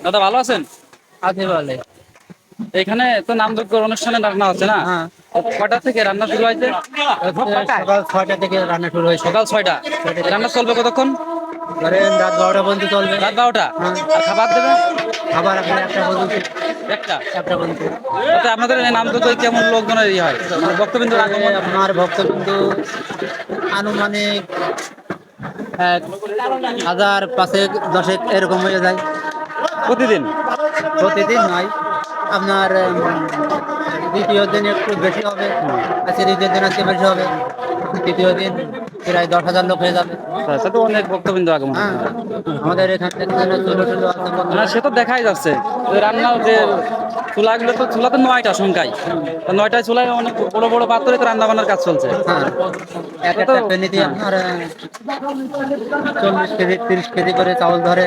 দাদা ভালো আছেন? আছে বলে। এখানে তো নামযজ্ঞ অনুষ্ঠানে রান্না হচ্ছে না? হ্যাঁ, কটা থেকে রান্না শুরু হয়েছে? সকাল 6টা থেকে রান্না শুরু হয়েছে। সকাল 6টা। রান্না চলবে কতক্ষণ? ধরেন রাত 12টা পর্যন্ত চলবে। রাত 12টা। হ্যাঁ, আর খাবার দেবে? খাবার আপনার 1টা পর্যন্ত। একটা। 1টা পর্যন্ত। তাতে আপনাদের এই নামযজ্ঞ কেমন লোকজনের হয়, মানে ভক্তবিন্দুর আগমন? আপনার ভক্তবিন্দু আনুমানিক 1,000 5,000 10 এরকম হয়ে যায়। প্রতিদিন? প্রতিদিন নয়, আপনার দ্বিতীয় দিন একটু বেশি হবে, আজকে দ্বিতীয় দিন আজকে বেশি হবে, তৃতীয় দিন প্রায় 10,000 লোক হয়ে যাবে। আচ্ছা, তো অনেক ভক্তবিন্দু আগমন হ্যাঁ, হচ্ছে। আমাদের এখান থেকে চলো চলো আছে কত। না, সে তো দেখাই যাচ্ছে যে রান্নার যে চুলাগুলো, তো চুলা তো 9টা সংখ্যায়, তো 9টায় চুলায় অনেক বড় বড় পাত্রে তো রান্না বান্নার কাজ চলছে। হ্যাঁ, এক তো একটা ফেনি দিয়ে হ্যাঁ। আপনার 40 কেজি 30 কেজি করে চাউল ধরে।